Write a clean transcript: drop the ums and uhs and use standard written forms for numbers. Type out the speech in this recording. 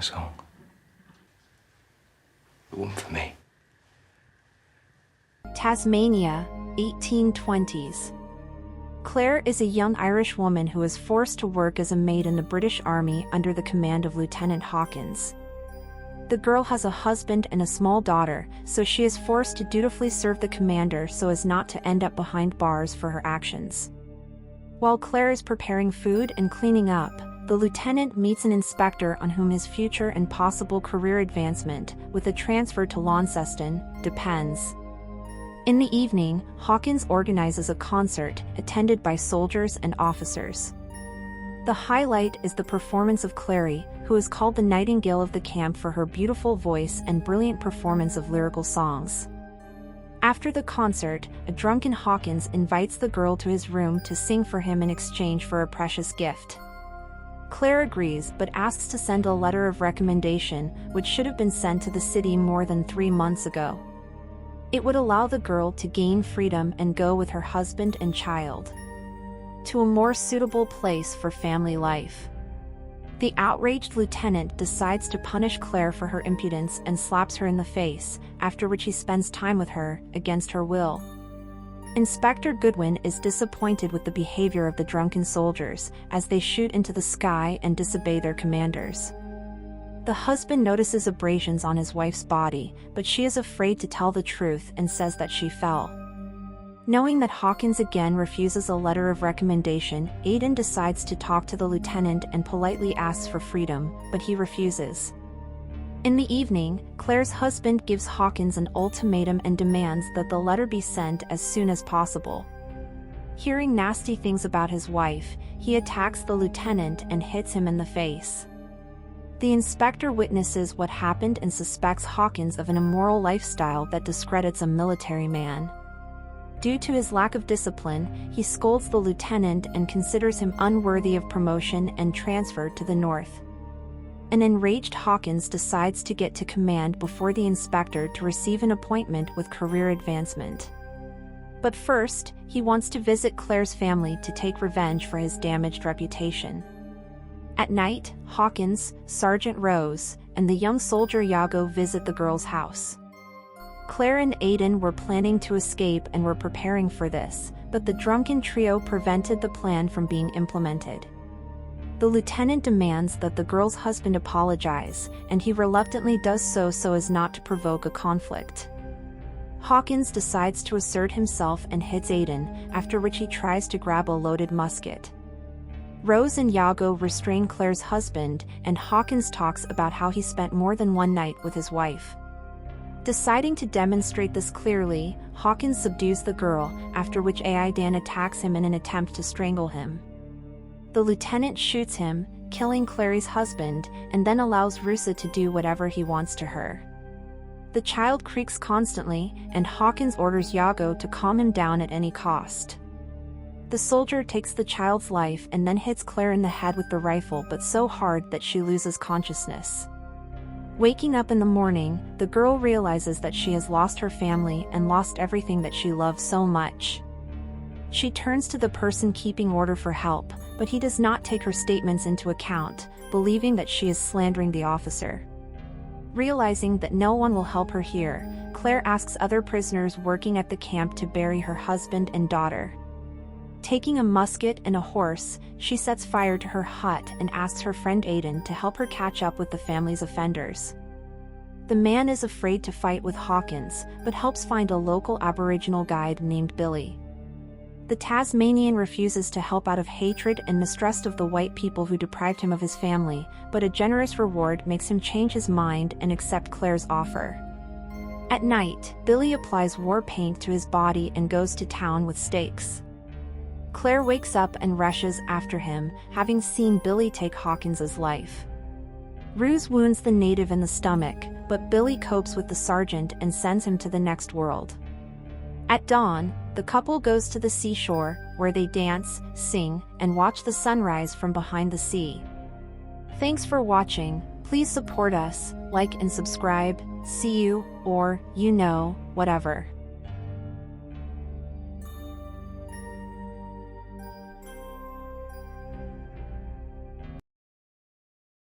a song. The one for me. Tasmania, 1820s. Claire is a young Irish woman who is forced to work as a maid in the British Army under the command of Lieutenant Hawkins. The girl has a husband and a small daughter, so she is forced to dutifully serve the commander so as not to end up behind bars for her actions. While Claire is preparing food and cleaning up, the lieutenant meets an inspector on whom his future and possible career advancement, with a transfer to Launceston, depends. In the evening, Hawkins organizes a concert, attended by soldiers and officers. The highlight is the performance of Clary, who is called the Nightingale of the camp for her beautiful voice and brilliant performance of lyrical songs. After the concert, a drunken Hawkins invites the girl to his room to sing for him in exchange for a precious gift. Claire agrees but asks to send a letter of recommendation, which should have been sent to the city more than 3 months ago. It would allow the girl to gain freedom and go with her husband and child to a more suitable place for family life. The outraged lieutenant decides to punish Claire for her impudence and slaps her in the face, after which he spends time with her, against her will. Inspector Goodwin is disappointed with the behavior of the drunken soldiers, as they shoot into the sky and disobey their commanders. The husband notices abrasions on his wife's body, but she is afraid to tell the truth and says that she fell. Knowing that Hawkins again refuses a letter of recommendation, Aidan decides to talk to the lieutenant and politely asks for freedom, but he refuses. In the evening, Claire's husband gives Hawkins an ultimatum and demands that the letter be sent as soon as possible. Hearing nasty things about his wife, he attacks the lieutenant and hits him in the face. The inspector witnesses what happened and suspects Hawkins of an immoral lifestyle that discredits a military man. Due to his lack of discipline, he scolds the lieutenant and considers him unworthy of promotion and transfer to the north. An enraged Hawkins decides to get to command before the inspector to receive an appointment with career advancement. But first, he wants to visit Claire's family to take revenge for his damaged reputation. At night, Hawkins, Sergeant Rose, and the young soldier Iago visit the girl's house. Claire and Aidan were planning to escape and were preparing for this, but the drunken trio prevented the plan from being implemented. The lieutenant demands that the girl's husband apologize, and he reluctantly does so as not to provoke a conflict. Hawkins decides to assert himself and hits Aidan, after which he tries to grab a loaded musket. Rose and Iago restrain Claire's husband, and Hawkins talks about how he spent more than one night with his wife. Deciding to demonstrate this clearly, Hawkins subdues the girl, after which Aidan attacks him in an attempt to strangle him. The lieutenant shoots him, killing Clary's husband, and then allows Rusa to do whatever he wants to her. The child creaks constantly, and Hawkins orders Iago to calm him down at any cost. The soldier takes the child's life and then hits Claire in the head with the rifle, but so hard that she loses consciousness. Waking up in the morning, the girl realizes that she has lost her family and lost everything that she loved so much. She turns to the person keeping order for help, but he does not take her statements into account, believing that she is slandering the officer. Realizing that no one will help her here, Claire asks other prisoners working at the camp to bury her husband and daughter. Taking a musket and a horse, she sets fire to her hut and asks her friend Aidan to help her catch up with the family's offenders. The man is afraid to fight with Hawkins, but helps find a local Aboriginal guide named Billy. The Tasmanian refuses to help out of hatred and mistrust of the white people who deprived him of his family, but a generous reward makes him change his mind and accept Claire's offer. At night, Billy applies war paint to his body and goes to town with stakes. Claire wakes up and rushes after him, having seen Billy take Hawkins's life. Ruse wounds the native in the stomach, but Billy copes with the sergeant and sends him to the next world. At dawn, the couple goes to the seashore, where they dance, sing, and watch the sunrise from behind the sea. Thanks for watching. Please support us, like and subscribe. See you, or, whatever.